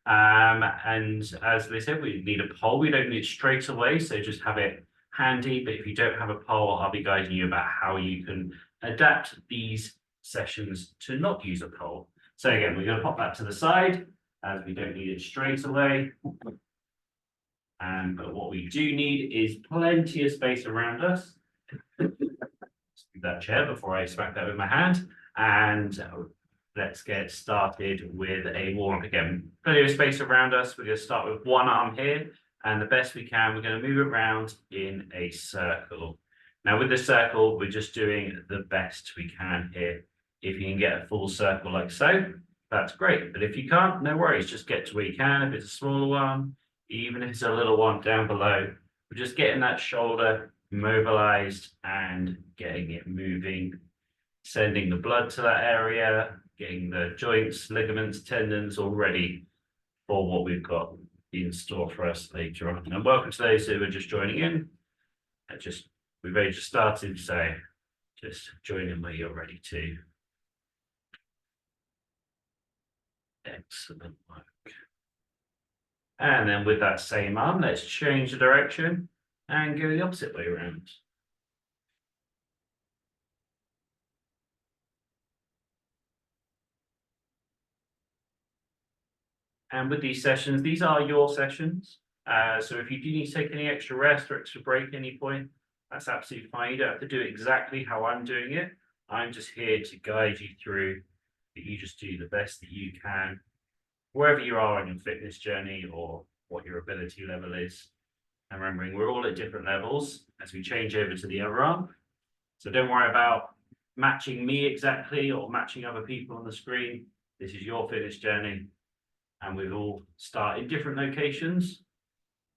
And as they said, we need a pole. We don't need it straight away, so just have it handy. But if you don't have a pole, I'll be guiding you about how you can adapt these sessions to not use a pole. So again, we're going to pop that to the side as we don't need it straight away. But what we do need is plenty of space around us. That chair before I smack that with my hand. And let's get started with a warm-up again. Plenty of space around us. We're going to start with one arm here. And the best we can, we're going to move it around in a circle. Now with the circle, we're just doing the best we can here. If you can get a full circle like so, that's great. But if you can't, no worries. Just get to where you can. If it's a smaller one, even if it's a little one down below, we're just getting that shoulder mobilized and getting it moving, sending the blood to that area, getting the joints, ligaments, tendons all ready for what we've got in store for us later on. And welcome to those who are just joining in. We've only just started, so just join in where you're ready to. Excellent work. And then with that same arm, let's change the direction and go the opposite way around. And with these sessions, these are your sessions. So if you do need to take any extra rest or extra break at any point, that's absolutely fine. You don't have to do it exactly how I'm doing it. I'm just here to guide you through, that you just do the best that you can, wherever you are on your fitness journey or what your ability level is. And remembering, we're all at different levels as we change over to the other arm. So don't worry about matching me exactly or matching other people on the screen. This is your fitness journey. And we all start in different locations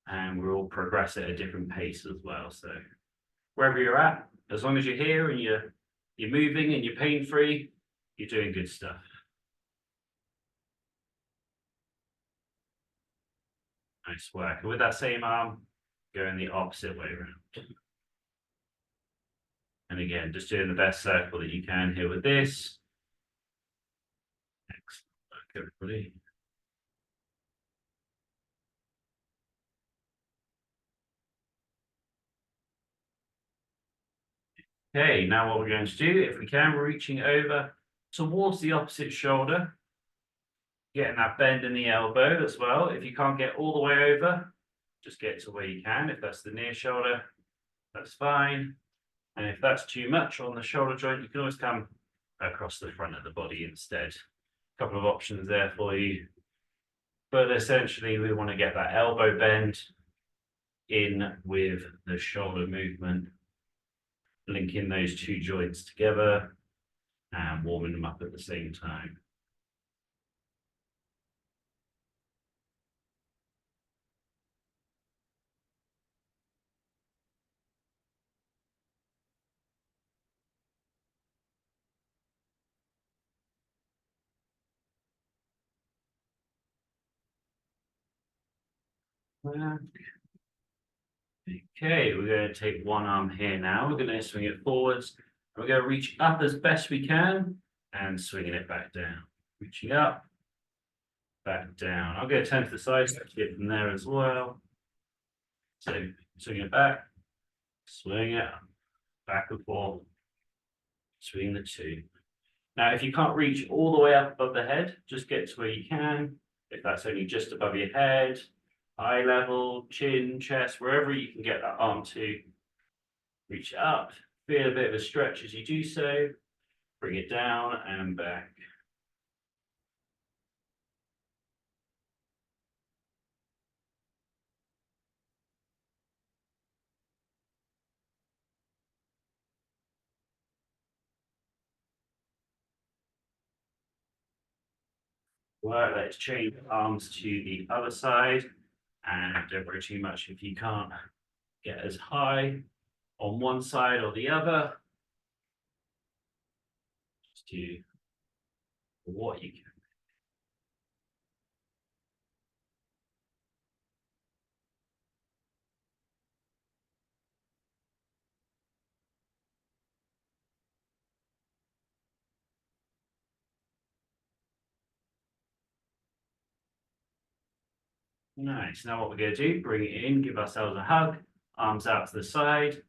and we'll all progress at a different pace as well. So wherever you're at, as long as you're here and you're moving and you're pain-free, you're doing good stuff. Nice work. And with that same arm, going the opposite way around. And again, just doing the best circle that you can here with this. Excellent work, everybody. Okay, now what we're going to do, if we can, we're reaching over towards the opposite shoulder, getting that bend in the elbow as well. If you can't get all the way over, just get to where you can. If that's the near shoulder, that's fine. And if that's too much on the shoulder joint, you can always come across the front of the body instead. A couple of options there for you. But essentially, we want to get that elbow bend in with the shoulder movement, linking those two joints together and warming them up at the same time. Okay, we're going to take one arm here now. We're going to swing it forwards. We're going to reach up as best we can and swinging it back down. Reaching up, back down. I'll go 10 to the side so I can get from there as well. So swing it back, swing it back and forth, swing the two. Now, if you can't reach all the way up above the head, just get to where you can. If that's only just above your head, eye level, chin, chest, wherever you can get that arm to, reach up, feel a bit of a stretch as you do so, bring it down and back. Well, let's change arms to the other side and don't worry too much if you can't get as high on one side or the other. Just do what you can. Nice. Now what we're going to do, bring it in, give ourselves a hug, arms out to the side,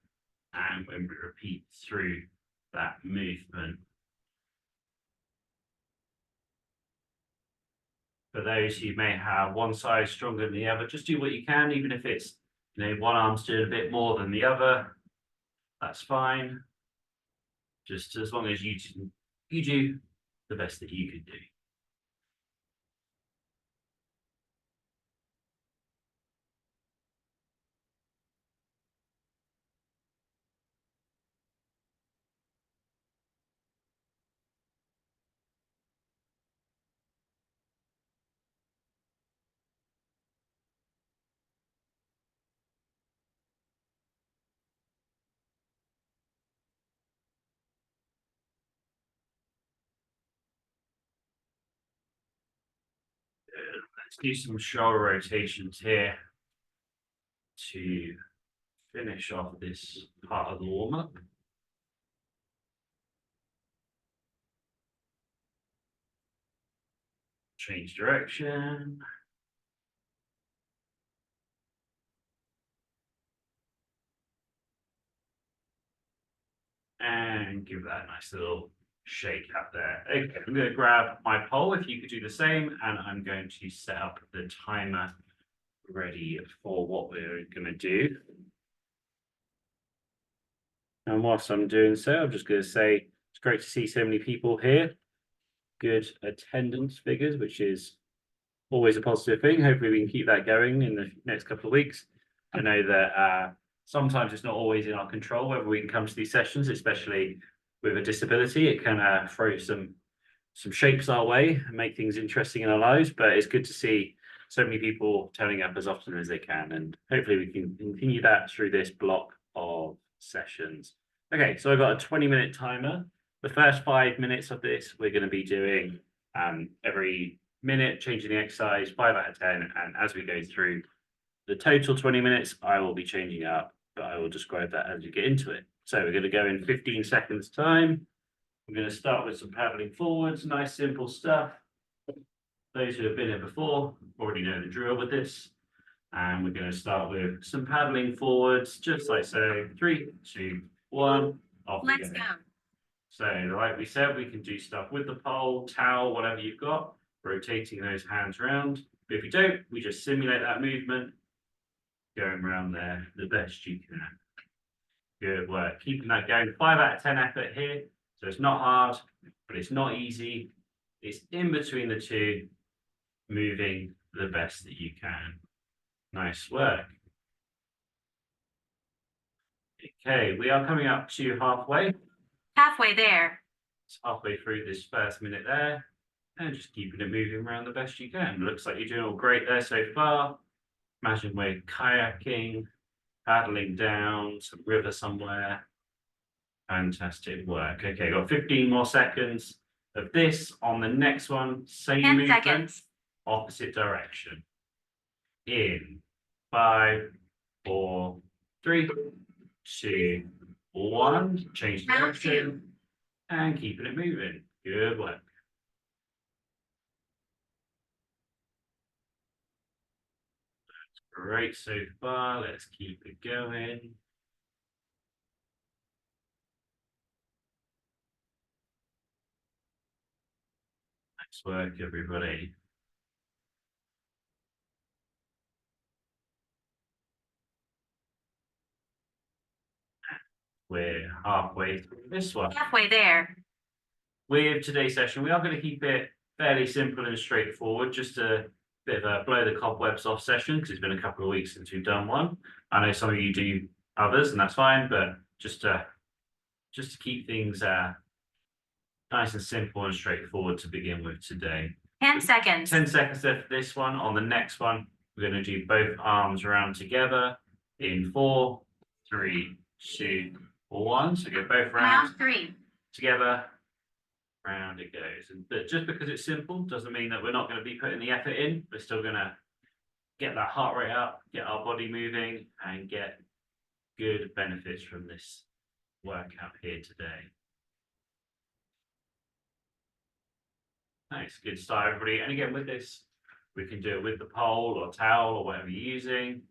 and when we repeat through that movement. For those who may have one side stronger than the other, just do what you can, even if it's, one arm's doing a bit more than the other, that's fine. Just as long as you do the best that you can do. Let's do some shoulder rotations here to finish off this part of the warm-up. Change direction. And give that a nice little shake up there. Okay, I'm going to grab my pole if you could do the same, and I'm going to set up the timer ready for what we're going to do. And whilst I'm doing so, I'm just going to say it's great to see so many people here. Good attendance figures, which is always a positive thing. Hopefully we can keep that going in the next couple of weeks. I know that sometimes it's not always in our control whether we can come to these sessions, especially with a disability. It can throw some shapes our way and make things interesting in our lives, but it's good to see so many people turning up as often as they can, and hopefully we can continue that through this block of sessions. Okay, so I've got a 20-minute timer. The first 5 minutes of this we're going to be doing every minute, changing the exercise 5 out of 10, and as we go through the total 20 minutes I will be changing up, but I will describe that as we get into it. So we're going to go in 15 seconds time. We're going to start with some paddling forwards, nice simple stuff. Those who have been here before already know the drill with this. And we're going to start with some paddling forwards, just like so. 3, 2, 1, off we go. Let's go. So like we said, we can do stuff with the pole, towel, whatever you've got, rotating those hands around. But if you don't, we just simulate that movement, going around there the best you can. Good work. Keeping that going. 5 out of 10 effort here. So it's not hard, but it's not easy. It's in between the two, moving the best that you can. Nice work. Okay, we are coming up to halfway. Halfway there. It's halfway through this first minute there. And just keeping it moving around the best you can. Looks like you're doing all great there so far. Imagine we're kayaking, paddling down some river somewhere. Fantastic work. Okay, got 15 more seconds of this. On the next one, same 10 movement, seconds. opposite direction. In 5, 4, 3, 2, 1. Change Round direction and keeping it moving. Good work. Great so far. Let's keep it going. Nice work, everybody. We're halfway through this one. Halfway there. With today's session, we are going to keep it fairly simple and straightforward, just a bit of a blow the cobwebs off session, because it's been a couple of weeks since we've done one. I know some of you do others, and that's fine, but just to keep things nice and simple and straightforward to begin with today. 10 seconds. 10 seconds left for this one. On the next one, we're going to do both arms around together in 4, 3, 2, 1. So go both rounds Round 3. together. Round it goes. And but just because it's simple doesn't mean that we're not going to be putting the effort in. We're still going to get that heart rate up, get our body moving, and get good benefits from this workout here today. Nice, good start, everybody. And again, with this, We can do it with the pole or towel or whatever you're using.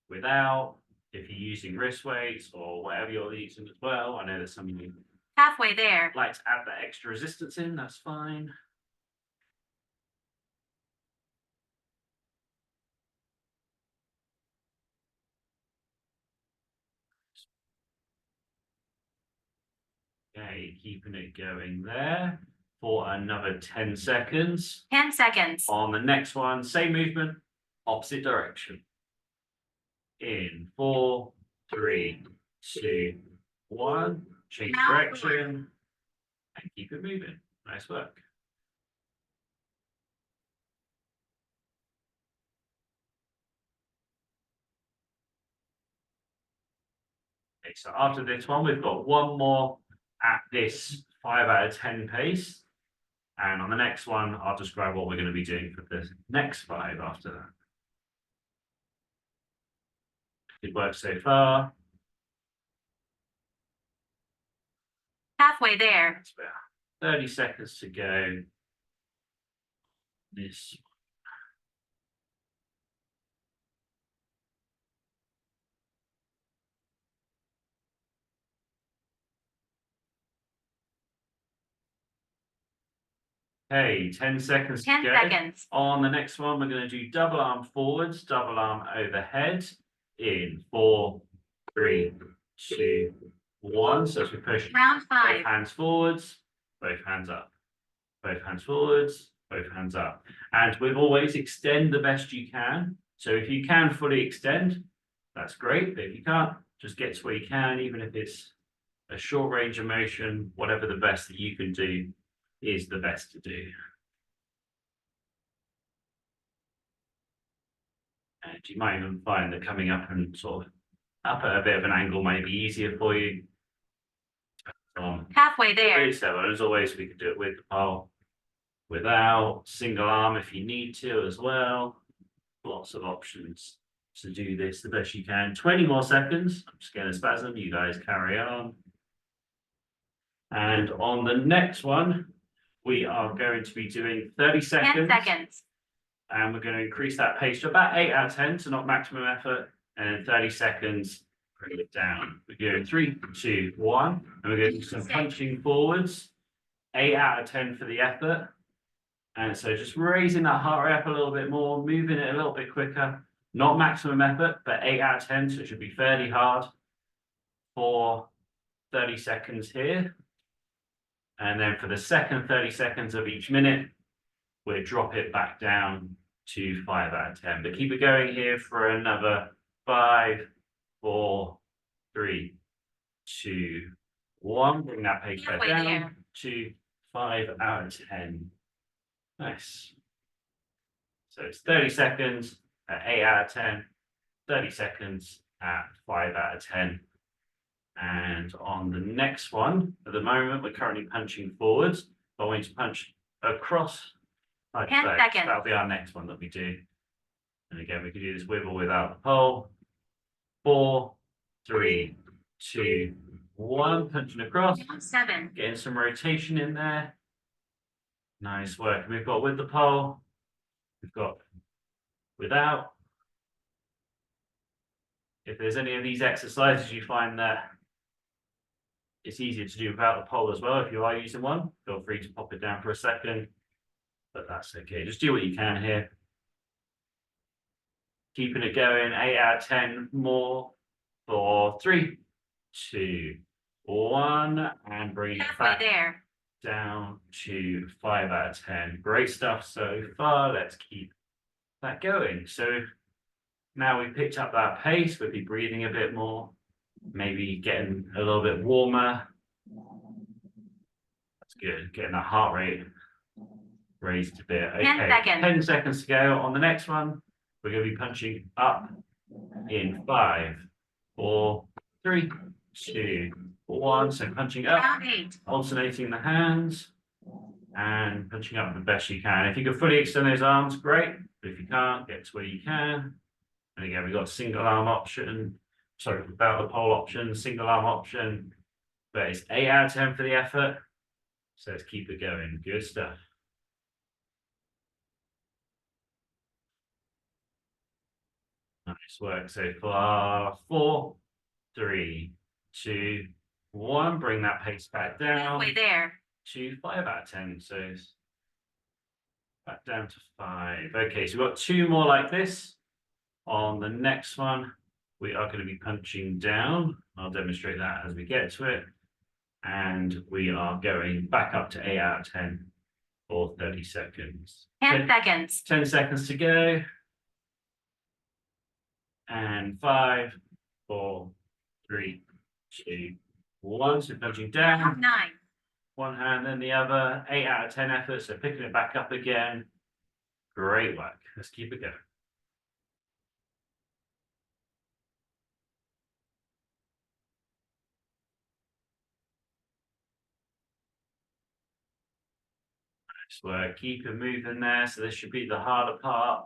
Without, if you're using wrist weights or whatever you're using as well. I know there's some of you Halfway there. like to add that extra resistance in, that's fine. Okay, keeping it going there for another 10 seconds. 10 seconds. On the next one, same movement, opposite direction. In 4, 3, 2, 1. Change Now direction and keep it moving. Nice work. Okay, so after this one, we've got one more at this 5 out of 10 pace. And on the next one, I'll describe what we're going to be doing for the next 5 after that. Good work so far. Halfway there. That's about 30 seconds to go. This. Okay, 10 seconds 10 to go. seconds. On the next one, we're going to do double arm forwards, double arm overhead in 4, 3, 2, 1. So as we push Round both 5. hands forwards, both hands up, both hands forwards, both hands up. And with always extend the best you can. So if you can fully extend, that's great. But if you can't, just get to where you can, even if it's a short range of motion, whatever the best that you can do is the best to do. And you might even find that coming up and sort of up at a bit of an angle might be easier for you. Halfway there. So as always, we could do it with the pole, without, single arm if you need to as well. Lots of options to do this the best you can. 20 more seconds. I'm just getting a spasm. You guys carry on. And on the next one, we are going to be doing 30 seconds. 10 seconds. And we're going to increase that pace to about 8 out of 10, so not maximum effort. And 30 seconds, bring it down. We're going 3, 2, 1. And we're going to do some punching forwards. 8 out of 10 for the effort. And so just raising that heart rate up a little bit more, moving it a little bit quicker. Not maximum effort, but 8 out of 10, so it should be fairly hard for 30 seconds here. And then for the second 30 seconds of each minute, we'll drop it back down to 5 out of 10. But keep it going here for another 5, 4, 3, 2, 1. Bring that pace back Halfway down there. to 5 out of 10. Nice. So it's 30 seconds at 8 out of 10, 30 seconds at 5 out of 10. And on the next one, at the moment, we're currently punching forwards. But I want you to punch across. Like 10 so. seconds. That'll be our next one that we do. And again, we can do this with or without the pole. 4, 3, 2, 1. Punching across. 7. Getting some rotation in there. Nice work. And we've got with the pole. We've got without. If there's any of these exercises you find that it's easier to do without the pole as well, if you are using one, feel free to pop it down for a second. But that's okay. Just do what you can here. Keeping it going. 8 out of 10 more for 3, 2, 1. And bring it Halfway back there. down to 5 out of 10. Great stuff so far. Let's keep that going. So now we picked up that pace, we'll be breathing a bit more, maybe getting a little bit warmer. That's good. Getting that heart rate raised a bit. Okay, 10 seconds. 10 seconds to go. On the next one, we're going to be punching up in 5, 4, 3, 2, 1. So punching up, Round 8. alternating the hands and punching up the best you can. If you can fully extend those arms, great. But if you can't, get to where you can. And again, we've got single arm option, sorry, without the pole option, single arm option. But it's 8 out of 10 for the effort. So let's keep it going. Good stuff. Nice work so far. 4, 3, 2, 1. Bring that pace back down Halfway there. to 5 out of 10. So back down to 5. Okay, so we've got 2 more like this. On the next one, we are going to be punching down. I'll demonstrate that as we get to it. And we are going back up to 8 out of 10 for 30 seconds. 10 seconds. 10 seconds to go. And 5, 4, 3, 2, 1. So punching down. 9. One hand, then the other. 8 out of 10 efforts. So picking it back up again. Great work. Let's keep it going. Nice work. Keep it moving there. So this should be the harder part.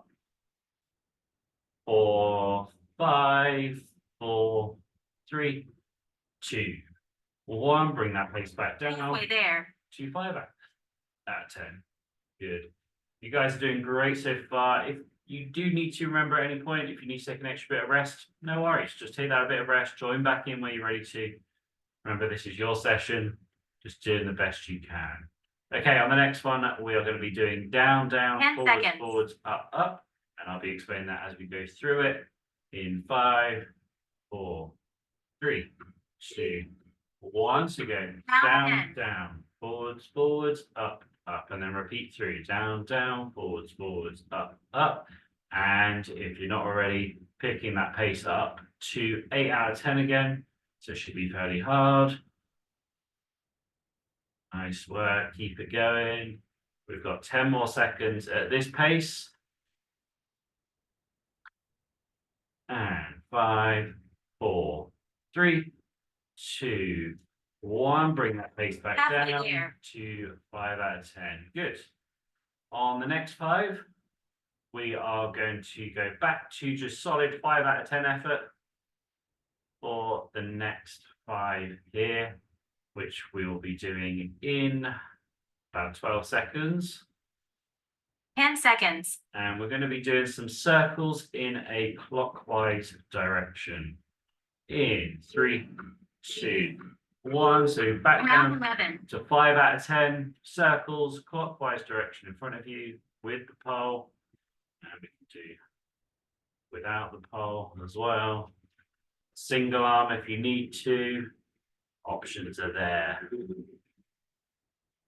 4, 5, 4, 3, 2, 1. Bring that pace back down. Halfway there. To 5 out of 10. Good. You guys are doing great so far. If you do need to remember at any point, if you need to take an extra bit of rest, no worries. Just take that a bit of rest. Join back in when you're ready to. Remember, this is your session. Just doing the best you can. Okay, on the next one, we are going to be doing down, down, 10 forwards, seconds. forwards, up, up. And I'll be explaining that as we go through it in 5, 4, 3, 2, 1. So go down, Down. down, forwards, forwards, up, up, and then repeat through down, down, forwards, forwards, up, up. And if you're not already picking that pace up to 8 out of 10 again, so it should be fairly hard. Nice work, keep it going. We've got 10 more seconds at this pace. And 5, 4, 3, 2, 1. Bring that pace back Halfway down there. to 5 out of 10. Good. On the next 5, we are going to go back to just solid 5 out of 10 effort for the next 5 here, which we will be doing in about 12 seconds. 10 seconds. And we're going to be doing some circles in a clockwise direction. In 3, 2, 1. So back Round down 11. to 5 out of 10 circles, clockwise direction in front of you with the pole. And we can do without the pole as well. Single arm if you need to. Options are there.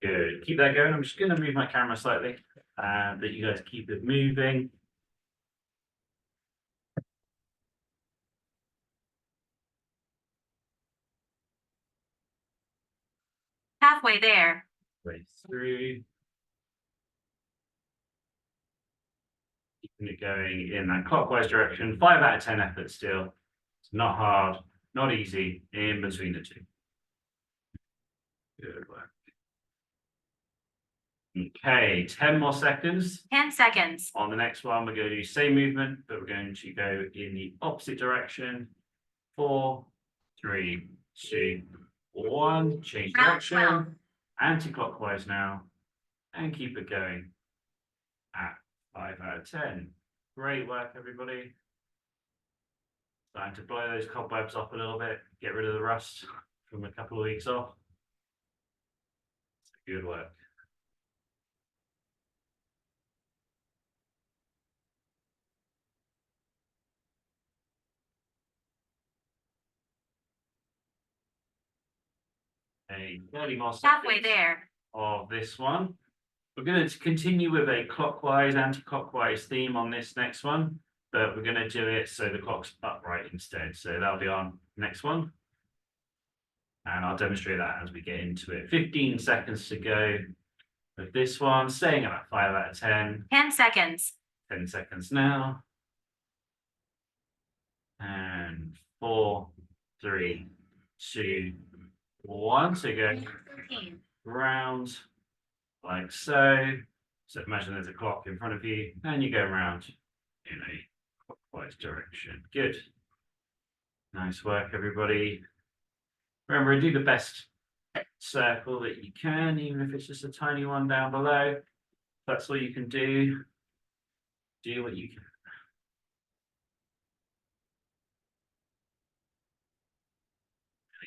Good. Keep that going. I'm just going to move my camera slightly, that you guys keep it moving. Halfway there. Way through. Keeping it going in that clockwise direction. 5 out of 10 effort still. It's not hard, not easy, in between the two. Good work. Okay, 10 more seconds. 10 seconds. On the next one, we're going to do same movement, but we're going to go in the opposite direction. 4, 3, 2, 1. Change Round direction. 12. Anti-clockwise now. And keep it going at 5 out of 10. Great work, everybody. Starting to blow those cobwebs off a little bit. Get rid of the rust from a couple of weeks off. Good work. A 30 more Halfway seconds there. of this one. We're going to continue with a clockwise, anti-clockwise theme on this next one, but we're going to do it so the clock's upright instead. So that'll be on next one. And I'll demonstrate that as we get into it. 15 seconds to go with this one, staying at 5 out of 10. 10 seconds. 10 seconds now. And 4, 3, 2, 1. So go 13. round like so. So imagine there's a clock in front of you and you go around in a clockwise direction. Good. Nice work, everybody. Remember, do the best circle that you can, even if it's just a tiny one down below. That's all you can do. Do what you can.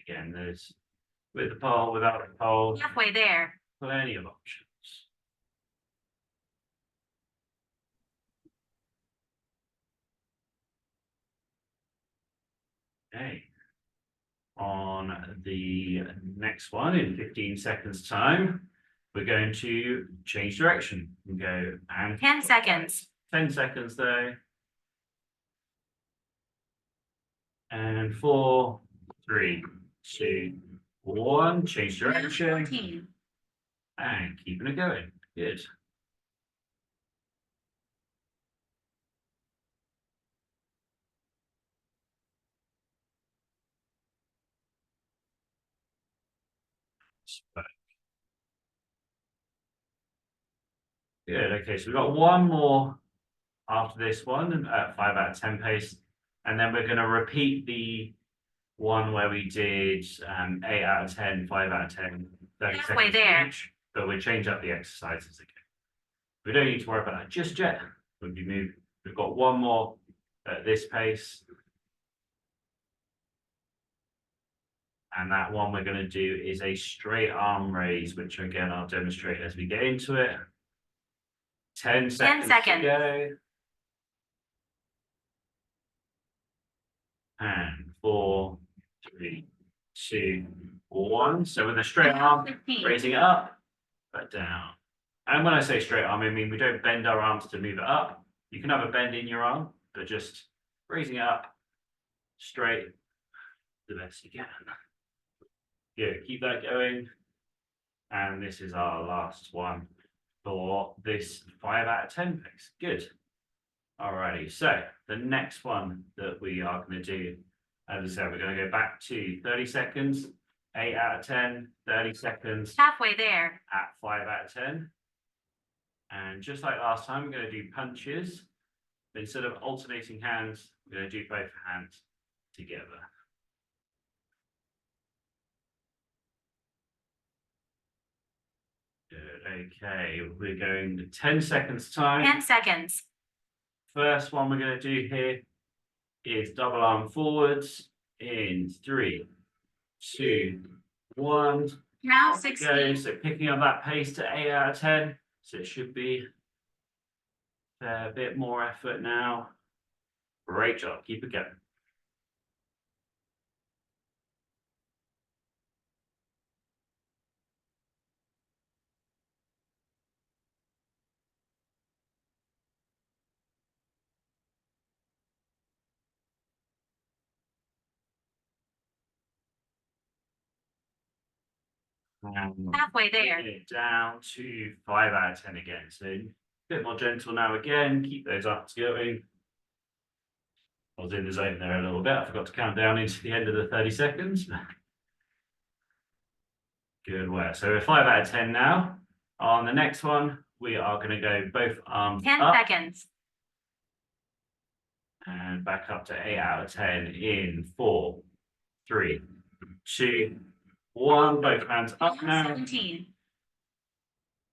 Again, there's with the pole, without the pole, Halfway there. plenty of options. Okay. On the next one, in 15 seconds time, we're going to change direction and go and 10 seconds. 10 seconds though. And 4, 3, 2, 1, change Round direction 14. and keeping it going. Good. Good. Okay, so we've got one more after this one at 5 out of 10 pace, and then we're going to repeat the one where we did 8 out of 10, 5 out of 10, 30 Halfway seconds there. each, but we change up the exercises again. We don't need to worry about that just yet. When we move, we've got one more at this pace. And that one we're going to do is a straight arm raise, which again, I'll demonstrate as we get into it. 10 seconds to go. And 4, 3, 2, 1. So with a straight arm, 15. raising it up, but down. And when I say straight arm, I mean we don't bend our arms to move it up. You can have a bend in your arm, but just raising it up straight the best you can. Good, keep that going. And this is our last one for this 5 out of 10 pace. Good. Alrighty, so the next one that we are going to do, as I said, we're going to go back to 30 seconds, 8 out of 10, 30 seconds Halfway there. at 5 out of 10. And just like last time, we're going to do punches. But instead of alternating hands, we're going to do both hands together. Good, okay, we're going 10 seconds time. 10 seconds. First one we're going to do here is double arm forwards in 3, 2, 1. Round Off it 16. goes. So picking up that pace to 8 out of 10. So it should be a bit more effort now. Great job. Keep it going. Halfway there. Bring it down to 5 out of 10 again. So a bit more gentle now again. Keep those arms going. I was in the zone there a little bit. I forgot to count down into the end of the 30 seconds. Good work. So we're 5 out of 10 now. On the next one, we are going to go both arms 10 up seconds. and back up to 8 out of 10 in 4, 3, 2, 1. Both hands up Round now 17.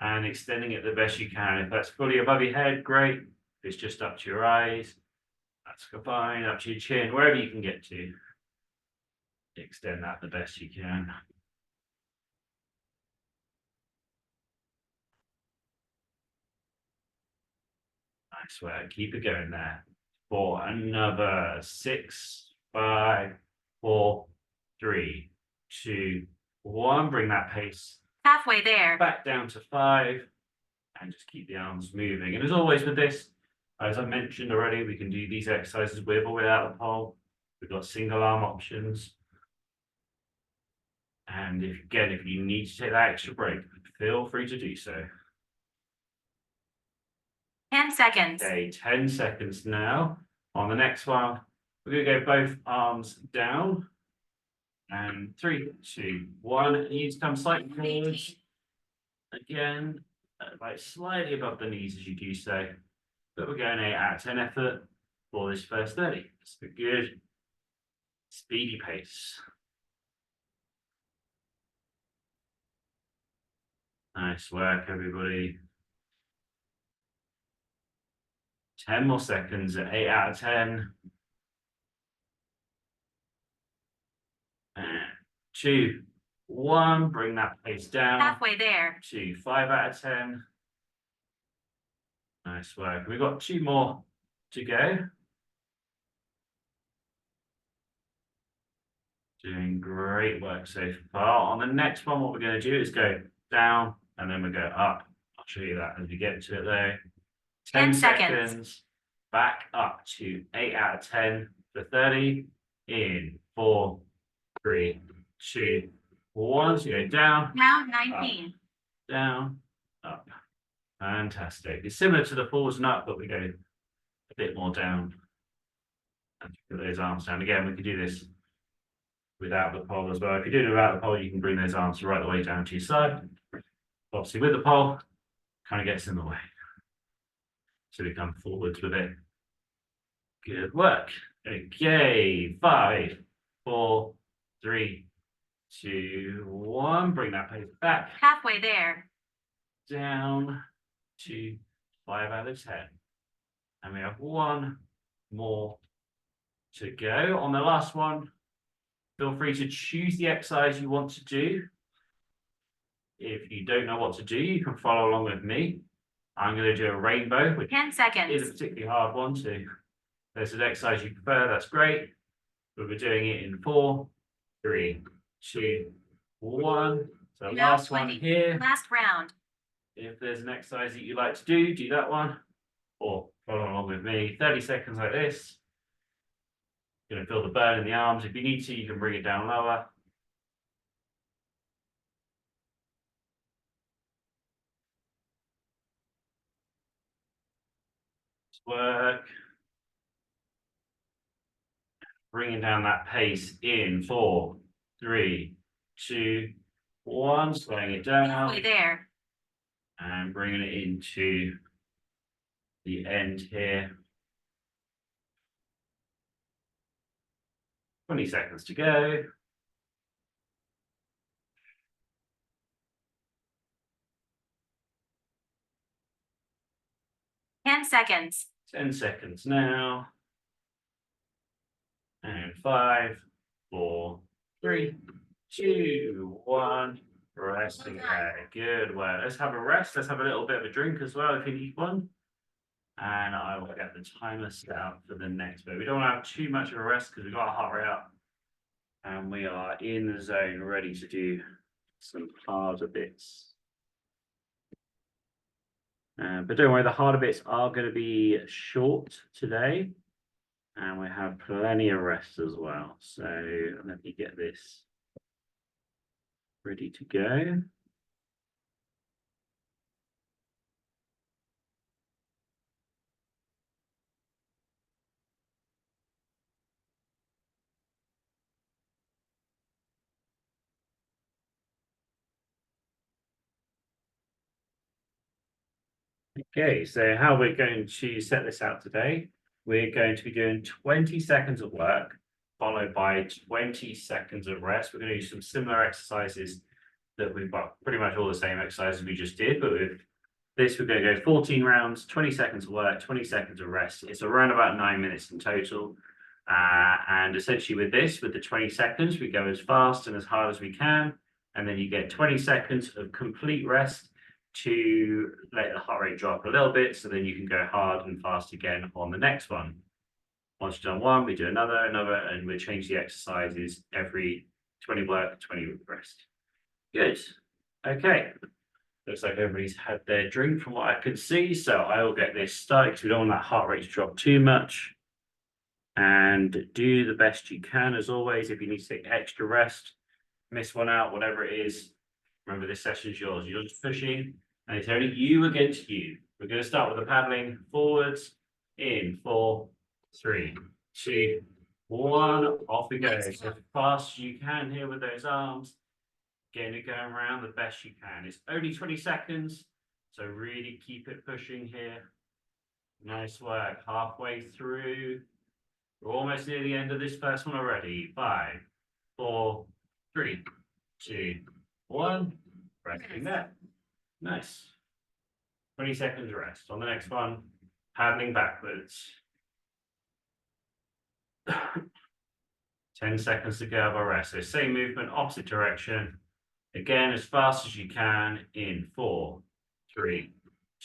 and extending it the best you can. If that's fully above your head, great. If it's just up to your eyes, that's fine. Up to your chin, wherever you can get to. Extend that the best you can. Nice work. Keep it going there. For another 6, 5, 4, 3, 2, 1. Bring that pace Halfway there. back down to 5 and just keep the arms moving. And as always with this, as I mentioned already, we can do these exercises with or without the pole. We've got single arm options. And if you need to take that extra break, feel free to do so. 10 seconds. Okay, 10 seconds now. On the next one, we're going to go both arms down. And 3, 2, 1. Knees come slightly forwards. Again, like slightly above the knees as you do so. But we're going 8 out of 10 effort for this first 30. It's a good, speedy pace. Nice work, everybody. 10 more seconds at 8 out of 10. And 2, 1. Bring that pace down Halfway there. to 5 out of 10. Nice work. We've got 2 more to go. Doing great work so far. On the next one, what we're going to do is go down and then we go up. I'll show you that as we get to it though. 10 seconds. Back up to 8 out of 10 for 30. In 4, 3, 2, 1. So you go down, Now 19. down, up. Fantastic. It's similar to the forwards and up, but we go a bit more down. And put those arms down. Again, we can do this without the pole as well. If you do it without the pole, you can bring those arms right the way down to your side. Obviously, with the pole, kind of gets in the way. So we come forwards with it. Good work. Okay, 5, 4, 3, 2, 1. Bring that pace back. Halfway there. Down to 5 out of 10. And we have 1 more to go. On the last one, feel free to choose the exercise you want to do. If you don't know what to do, you can follow along with me. I'm going to do a rainbow, which 10 is a seconds. particularly hard one to. If there's an exercise you prefer, that's great. But we're doing it in 4, 3, 2, 1. So Now last one 20. here. Last round. If there's an exercise that you like to do that one. Or follow along with me. 30 seconds like this. You're going to feel the burn in the arms. If you need to, you can bring it down lower. Work. Bringing down that pace in 4, 3, 2, 1. Slowing it down. Halfway there. And bringing it into the end here. 20 seconds to go. Ten seconds. 10 seconds now. And 5, 4, 3, 2, 1. Resting there. Good work. Let's have a rest. Let's have a little bit of a drink as well if you need one. And I will get the timer set up for the next bit. We don't want to have too much of a rest because we've got our heart rate up. And we are in the zone ready to do some harder bits. But don't worry, the harder bits are going to be short today. And we have plenty of rest as well. So let me get this ready to go. Okay, so how we're going to set this out today, we're going to be doing 20 seconds of work, followed by 20 seconds of rest. We're going to do some similar exercises that we've got, pretty much all the same exercises we just did, but with this, we're going to go 14 rounds, 20 seconds of work, 20 seconds of rest. It's around about 9 minutes in total. And essentially with this, with the 20 seconds, we go as fast and as hard as we can. And then you get 20 seconds of complete rest to let the heart rate drop a little bit. So then you can go hard and fast again on the next one. Once you've done one, we do another, and we change the exercises every 20 work, 20 rest. Good. Okay. Looks like everybody's had their drink from what I can see. So I will get this started because we don't want that heart rate to drop too much. And do the best you can, as always. If you need to take extra rest, miss one out, whatever it is, remember this session is yours. You're just pushing, and it's only you against you. We're going to start with the paddling forwards in 4, 3, 2, 1. Off we go. So fast as you can here with those arms. Getting it going around the best you can. It's only 20 seconds, so really keep it pushing here. Nice work. Halfway through. We're almost near the end of this first one already. 5, 4, 3, 2, 1. Resting there. Nice. 20 seconds rest. On the next one, paddling backwards. 10 seconds to go of our rest. So same movement, opposite direction. Again, as fast as you can in 4, 3,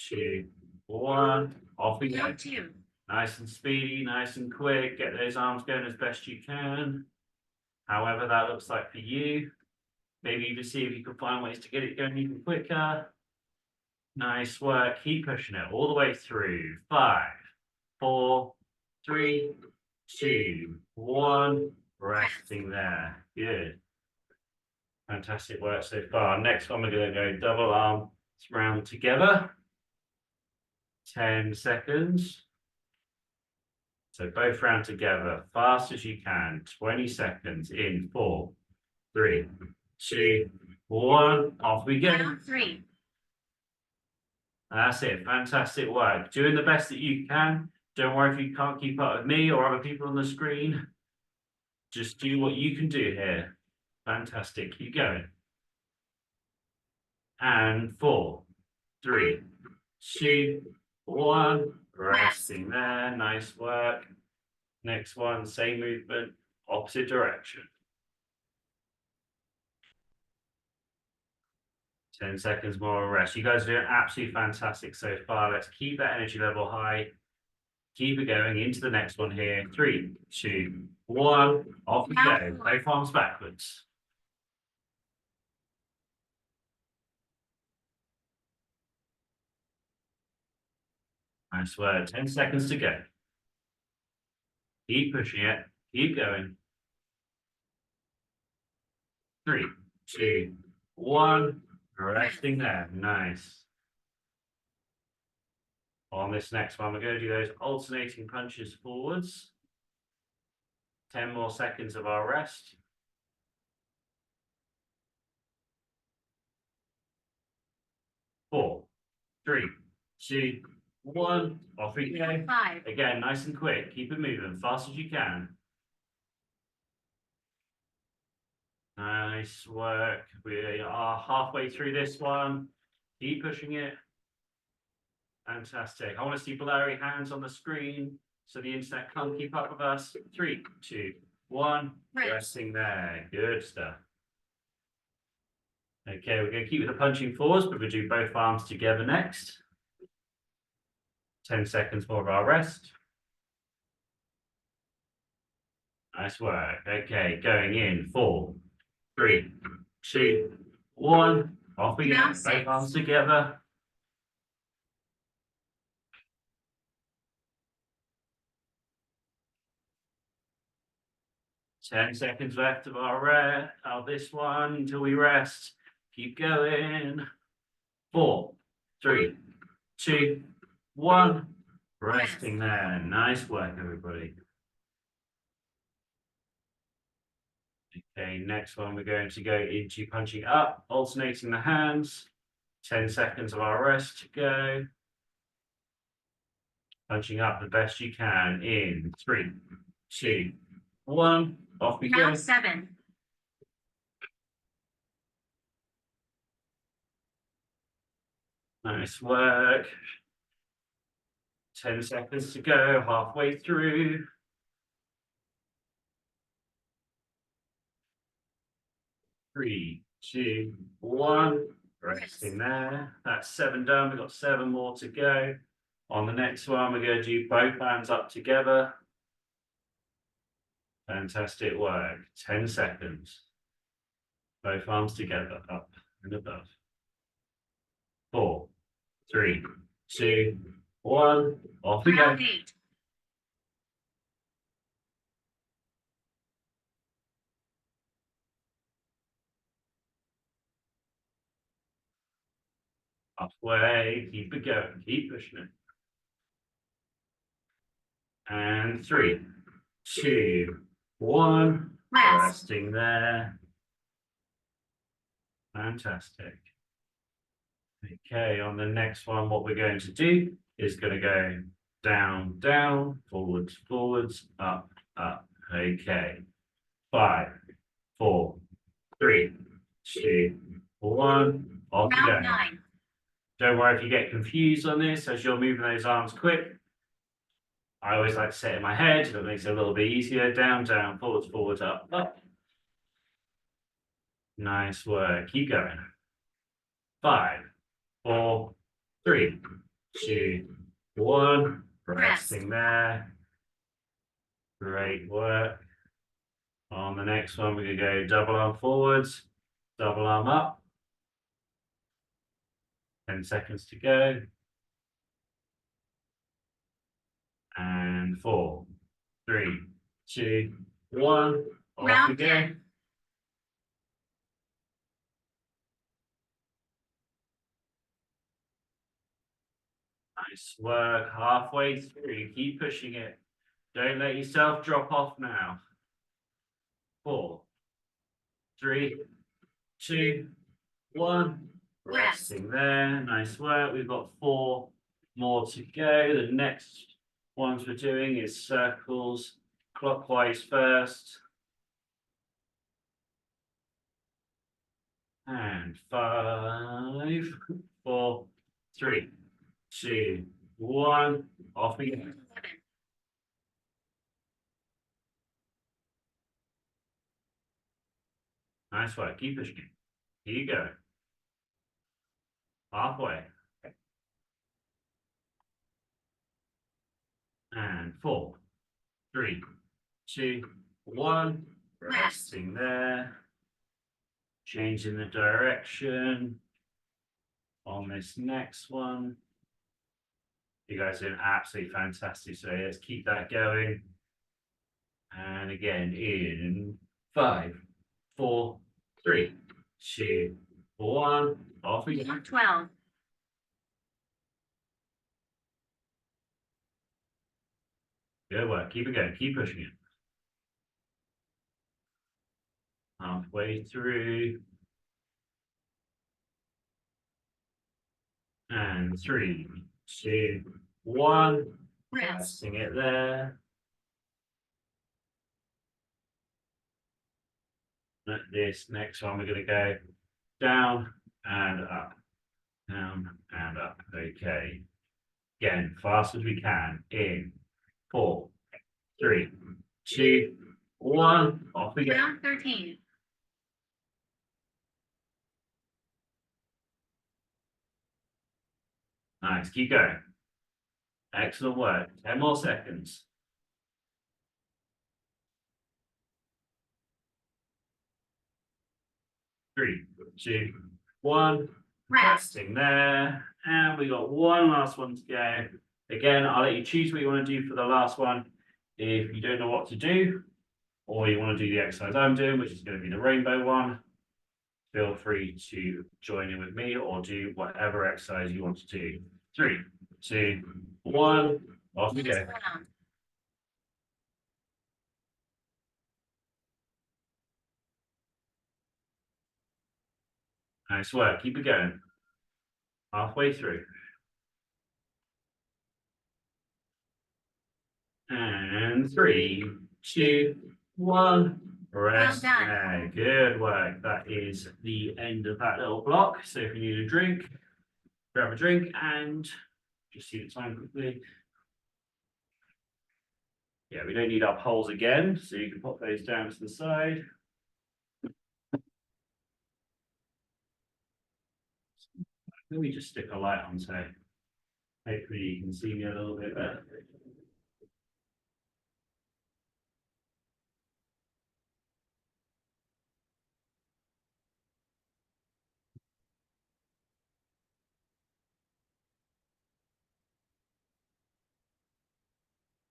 2, 1. Off we go. Round 2. Nice and speedy, nice and quick. Get those arms going as best you can. However that looks like for you. Maybe even see if you can find ways to get it going even quicker. Nice work. Keep pushing it all the way through. 5, 4, 3, 2, 1. Resting there. Good. Fantastic work so far. Next one, we're going to go double arm round together. 10 seconds. So both round together, fast as you can. 20 seconds in 4, 3, 2, 1. Off we go. Round 3. That's it. Fantastic work. Doing the best that you can. Don't worry if you can't keep up with me or other people on the screen. Just do what you can do here. Fantastic. Keep going. And 4, 3, 2, 1. Resting there. Nice work. Next one, same movement, opposite direction. 10 seconds more rest. You guys are doing absolutely fantastic so far. Let's keep that energy level high. Keep it going into the next one here. 3, 2, 1. Off we go. Both arms backwards. Nice work. 10 seconds to go. Keep pushing it. Keep going. 3, 2, 1. Resting there. Nice. On this next one, we're going to do those alternating punches forwards. 10 more seconds of our rest. 4, 3, 2, 1. Off we go. 5. Again, nice and quick. Keep it moving, fast as you can. Nice work. We are halfway through this one. Keep pushing it. Fantastic. I want to see blurry hands on the screen so the internet can't keep up with us. 3, 2, 1. Resting there. Good stuff. Okay, we're going to keep with the punching forwards, but we'll do both arms together next. 10 seconds more of our rest. Nice work. Okay, going in 4, 3, 2, 1. Off we go. Round Both 6. arms together. Ten seconds left of our rest of this one until we rest. Keep going. 4, 3, 2, 1. Resting there. Nice work, everybody. Okay, next one, we're going to go into punching up, alternating the hands. 10 seconds of our rest to go. Punching up the best you can in 3, 2, 1. Off we go. Round 7. Nice work. 10 seconds to go, halfway through. 3, 2, 1. Resting there. That's 7 done. We've got 7 more to go. On the next one, we're going to do both hands up together. Fantastic work. 10 seconds. Both arms together, up and above. 4, 3, 2, 1. Off we go. Round 8. Halfway. Keep it going. Keep pushing it. And 3, 2, 1. Rest. Resting there. Fantastic. Okay, on the next one, what we're going to do is going to go down, down, forwards, forwards, up, up. Okay. 5, 4, 3, 2, 1. Off we go. Round 9. Don't worry if you get confused on this as you're moving those arms quick. I always like to say it in my head, that makes it a little bit easier. Down, down, forwards, forwards, up, up. Nice work. Keep going. 5, 4, 3, 2, 1. Resting there. Great work. On the next one, we're going to go double arm forwards, double arm up. 10 seconds to go. And 4, 3, 2, 1. Off we Round go. 10. Nice work. Halfway through. Keep pushing it. Don't let yourself drop off now. 4, 3, 2, 1. Rest. Resting there. Nice work. We've got 4 more to go. The next ones we're doing is circles clockwise first. And 5, 4, 3, 2, 1. Off we go. 11. Nice work. Keep pushing it. Here you go. Halfway. And 4, 3, 2, 1. Resting there. Changing the direction on this next one. You guys are doing absolutely fantastic. So let's keep that going. And again, in 5, 4, 3, 2, 1. Off we go. 12. Good work. Keep it going. Keep pushing it. Halfway through. And 3, 2, 1. Rest. Resting it there. This next one, we're going to go down and up. Down and up. Okay. Again, fast as we can. In 4, 3, 2, 1. Off we go. Round 13. Nice. Keep going. Excellent work. 10 more seconds. 3, 2, 1. Rest. Resting there. And we got one last one to go. Again, I'll let you choose what you want to do for the last one. If you don't know what to do, or you want to do the exercise I'm doing, which is going to be the rainbow one, feel free to join in with me or do whatever exercise you want to do. 3, 2, 1. Off we go. Last round. Nice work. Keep it going. Halfway through. And 3, 2, 1. Rest. Well done. there. Good work. That is the end of that little block. So if you need a drink, grab a drink and just see the time quickly. Yeah, we don't need our poles again, so you can pop those down to the side. Let me just stick a light on so hopefully you can see me a little bit better.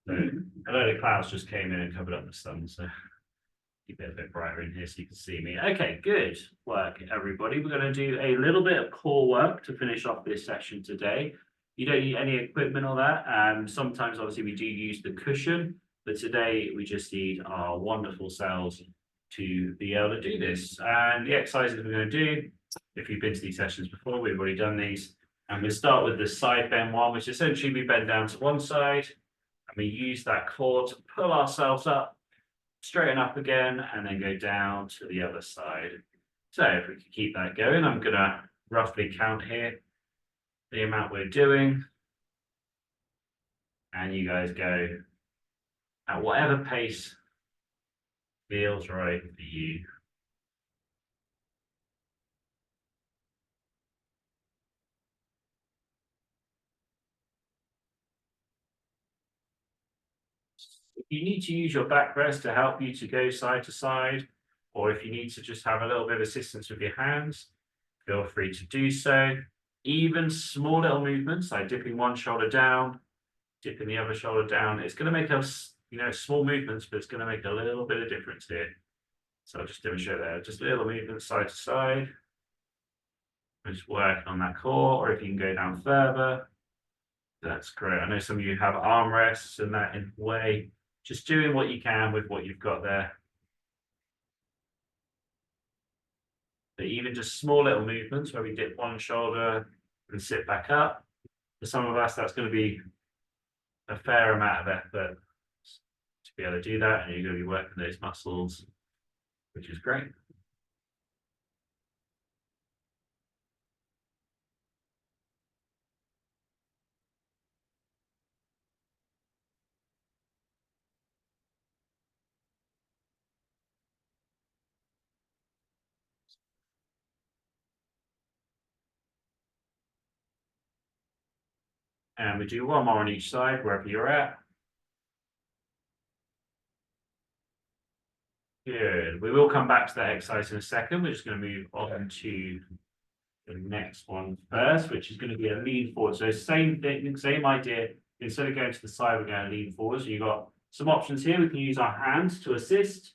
So a load of clouds just came in and covered up the sun, so keep it a bit brighter in here so you can see me. Okay, good work, everybody. We're going to do a little bit of core work to finish off this session today. You don't need any equipment or that. Sometimes, obviously, we do use the cushion, but today we just need our wonderful selves to be able to do this. And the exercises we're going to do, if you've been to these sessions before, we've already done these. And we'll start with the side bend one, which essentially we bend down to one side. And we use that core to pull ourselves up, straighten up again, and then go down to the other side. So if we can keep that going, I'm going to roughly count here the amount we're doing. And you guys go at whatever pace feels right for you. If you need to use your backrest to help you to go side to side, or if you need to just have a little bit of assistance with your hands, feel free to do so. Even small little movements like dipping one shoulder down, dipping the other shoulder down, it's going to make us, small movements, but it's going to make a little bit of difference here. So I'll just demonstrate there, just little movements side to side. Just working on that core, or if you can go down further, that's great. I know some of you have armrests and that in a way, just doing what you can with what you've got there. But even just small little movements where we dip one shoulder and sit back up. For some of us, that's going to be a fair amount of effort to be able to do that, and you're going to be working those muscles, which is great. And we do one more on each side, wherever you're at. Good. We will come back to that exercise in a second. We're just going to move on to the next one first, which is going to be a lean forward. So same thing, same idea. Instead of going to the side, we're going to lean forward. So you've got some options here. We can use our hands to assist.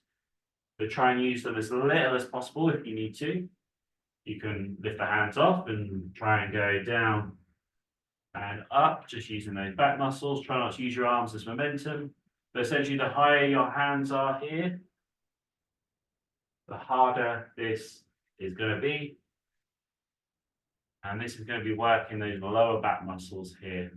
So try and use them as little as possible if you need to. You can lift the hands off and try and go down and up, just using those back muscles. Try not to use your arms as momentum. But essentially, the higher your hands are here, the harder this is going to be. And this is going to be working those lower back muscles here.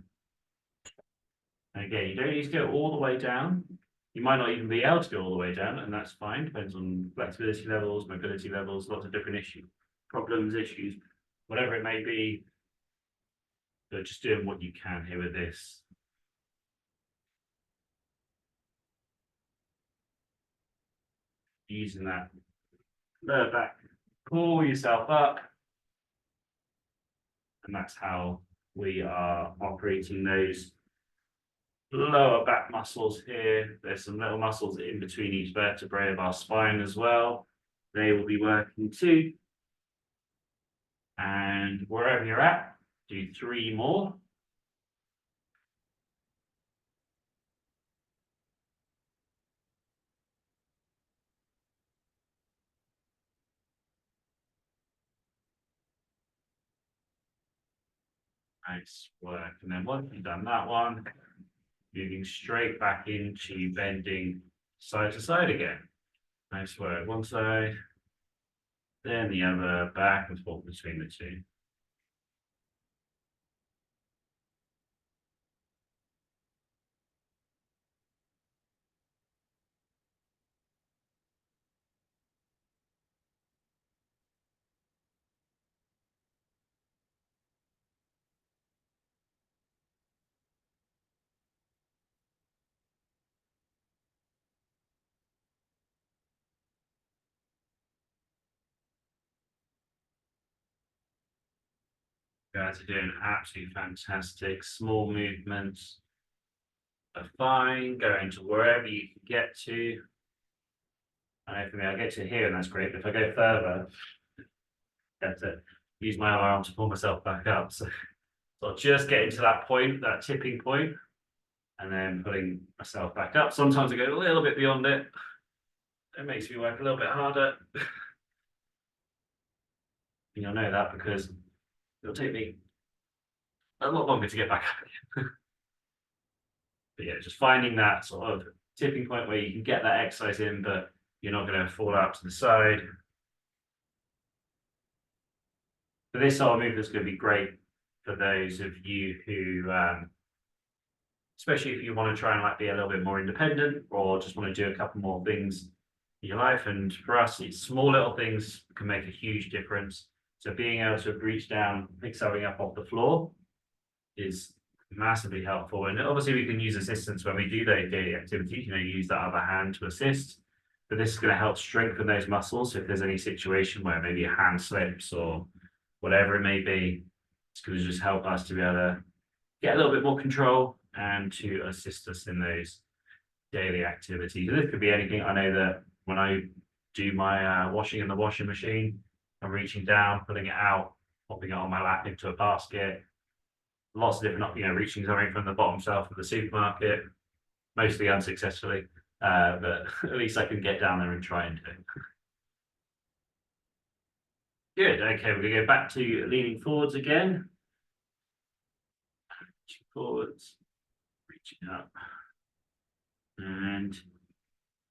And again, you don't need to go all the way down. You might not even be able to go all the way down, and that's fine. Depends on flexibility levels, mobility levels, lots of different issues, problems, issues, whatever it may be. But just doing what you can here with this. Using that lower back, pull yourself up. And that's how we are operating those lower back muscles here. There's some little muscles in between each vertebrae of our spine as well. They will be working too. And wherever you're at, do 3 more. Nice work. And then once you've done that one, moving straight back into bending side to side again. Nice work. One side, then the other, back and forth between the two. You guys are doing absolutely fantastic. Small movements are fine, going to wherever you can get to. I know for me, I get to here and that's great, but if I go further, I have to use my other arm to pull myself back up. So I'll just get into that point, that tipping point, and then putting myself back up. Sometimes I go a little bit beyond it. It makes me work a little bit harder. And you'll know that because it'll take me a lot longer to get back up. But yeah, just finding that sort of tipping point where you can get that exercise in, but you're not going to fall out to the side. But this sort of movement is going to be great for those of you who, especially if you want to try and like be a little bit more independent or just want to do a couple more things in your life. And for us, it's small little things can make a huge difference. So being able to reach down, pick something up off the floor is massively helpful. And obviously we can use assistance when we do those daily activities, use that other hand to assist. But this is going to help strengthen those muscles. So if there's any situation where maybe a hand slips or whatever it may be, it's going to just help us to be able to get a little bit more control and to assist us in those daily activities. And this could be anything. I know that when I do my washing in the washing machine, I'm reaching down, pulling it out, popping it on my lap into a basket. Lots of different, reaching something from the bottom shelf of the supermarket, mostly unsuccessfully, but at least I can get down there and try and do it. Good. Okay, we're going to go back to leaning forwards again. Reaching forwards, reaching up, and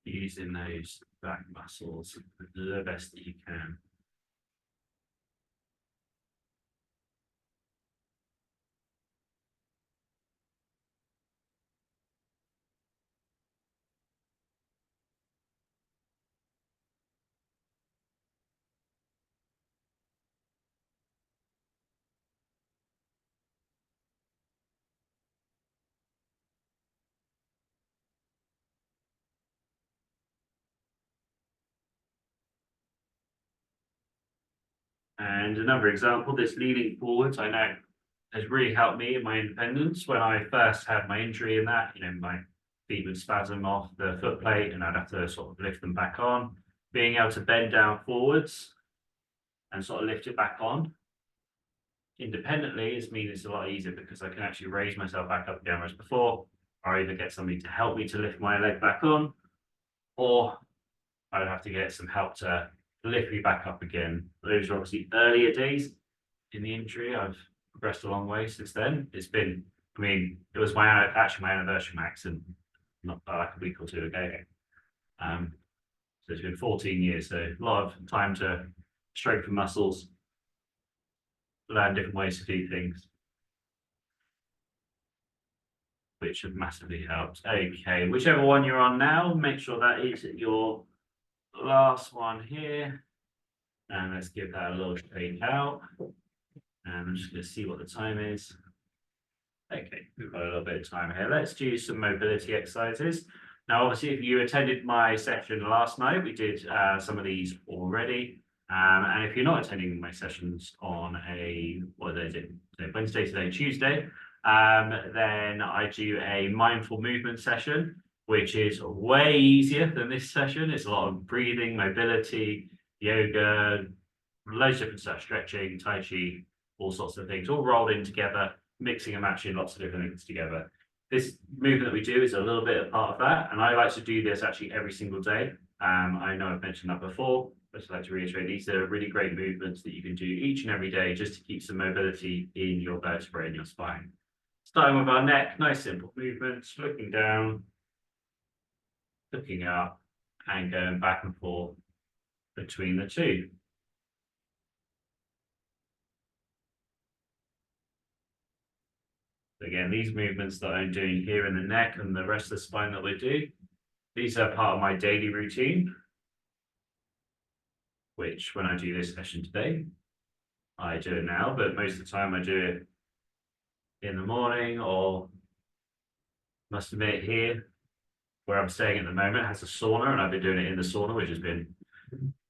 using those back muscles the best that you can. And another example, this leaning forwards, I know has really helped me in my independence. When I first had my injury in that, my feet would spasm off the foot plate and I'd have to sort of lift them back on. Being able to bend down forwards and sort of lift it back on independently it's a lot easier because I can actually raise myself back up again, whereas before I either get somebody to help me to lift my leg back on, or I'd have to get some help to lift me back up again. Those are obviously earlier days in the injury. I've progressed a long way since then. It's been, it was my anniversary of my accident, not like a week or two ago. So it's been 14 years, so a lot of time to strengthen muscles, learn different ways to do things, which have massively helped. Okay, whichever one you're on now, make sure that is your last one here. And let's give that a little shake out. And I'm just going to see what the time is. Okay, we've got a little bit of time here. Let's do some mobility exercises. Now, obviously, if you attended my session last night, we did some of these already. And if you're not attending my sessions on Wednesday, today, Tuesday, then I do a mindful movement session, which is way easier than this session. It's a lot of breathing, mobility, yoga, loads of different stuff, stretching, tai chi, all sorts of things, all rolled in together, mixing and matching lots of different things together. This movement that we do is a little bit a part of that, and I like to do this actually every single day. I know I've mentioned that before, but I'd like to reiterate, these are really great movements that you can do each and every day just to keep some mobility in your vertebrae and your spine. Starting with our neck, nice simple movements, looking down, looking up, and going back and forth between the two. Again, these movements that I'm doing here in the neck and the rest of the spine that we do, these are part of my daily routine, which when I do this session today, I do it now, but most of the time I do it in the morning, or must admit here, where I'm staying at the moment, has a sauna, and I've been doing it in the sauna, which has been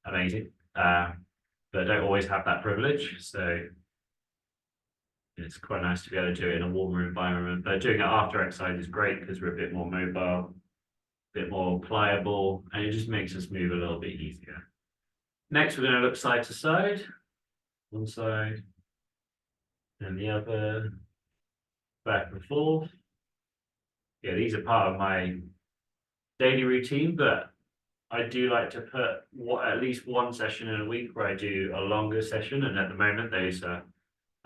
amazing. But I don't always have that privilege, so it's quite nice to be able to do it in a warmer environment. But doing it after exercise is great because we're a bit more mobile, a bit more pliable, and it just makes us move a little bit easier. Next, we're going to look side to side, one side, and the other, back and forth. Yeah, these are part of my daily routine, but I do like to put at least one session in a week where I do a longer session, and at the moment those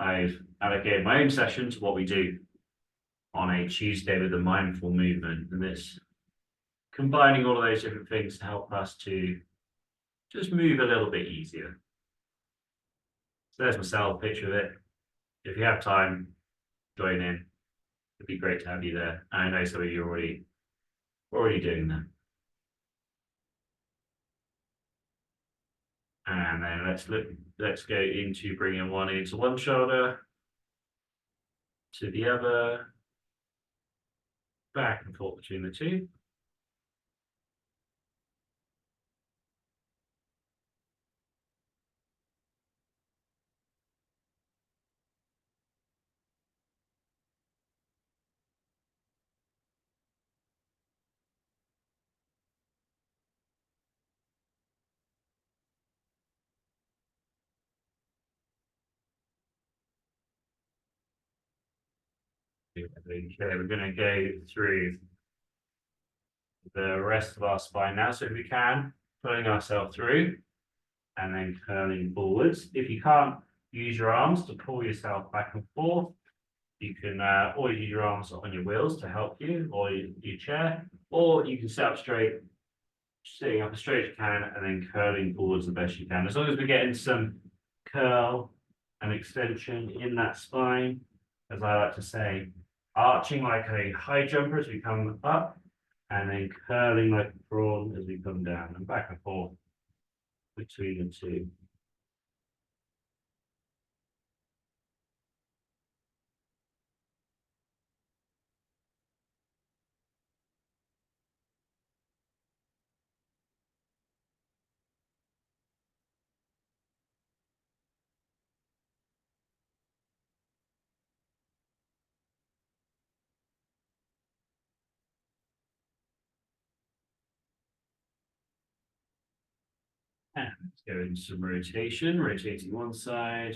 I've allocated my own session to what we do on a Tuesday with the mindful movement, and it's combining all of those different things to help us to just move a little bit easier. So there's myself, picture of it. If you have time, join in. It'd be great to have you there. I know some of you are already doing that. And then let's go into bringing one into one shoulder, to the other, back and forth between the two. Okay, we're going to go through the rest of our spine now. So if we can, pulling ourselves through and then curling forwards. If you can't, use your arms to pull yourself back and forth. You can always use your arms on your wheels to help you, or your chair, or you can sit up straight, sitting up as straight as you can, and then curling forwards the best you can. As long as we're getting some curl and extension in that spine, as I like to say, arching like a high jumper as we come up, and then curling like a prawn as we come down, and back and forth between the two. And let's go into some rotation, rotating one side,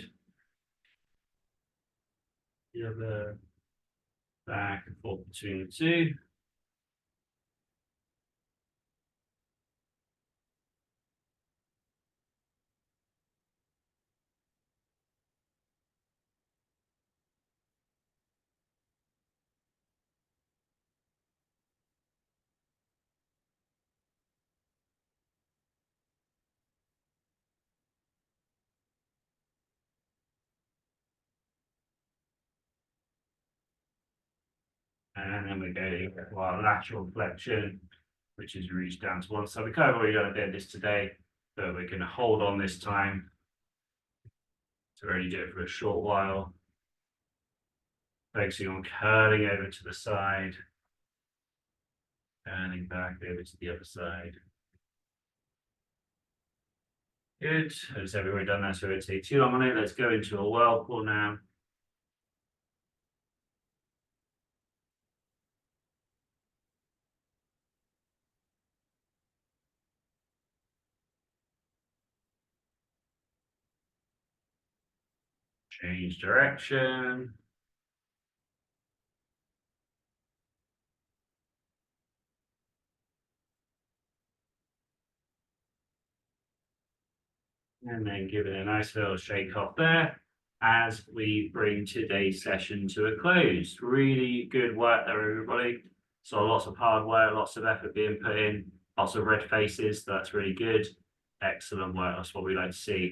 the other, back and forth between the two. And then we're going to our lateral flexion, which is reached down to one side. We kind of already done a bit of this today, but we're going to hold on this time to only do it for a short while. Focusing on curling over to the side, turning back over to the other side. Good. As we've already done that, so it's too long on it. Let's go into a whirlpool now. Change direction. And then give it a nice little shake off there as we bring today's session to a close. Really good work there, everybody. So lots of hard work, lots of effort being put in, lots of red faces. That's really good. Excellent work. That's what we like to see.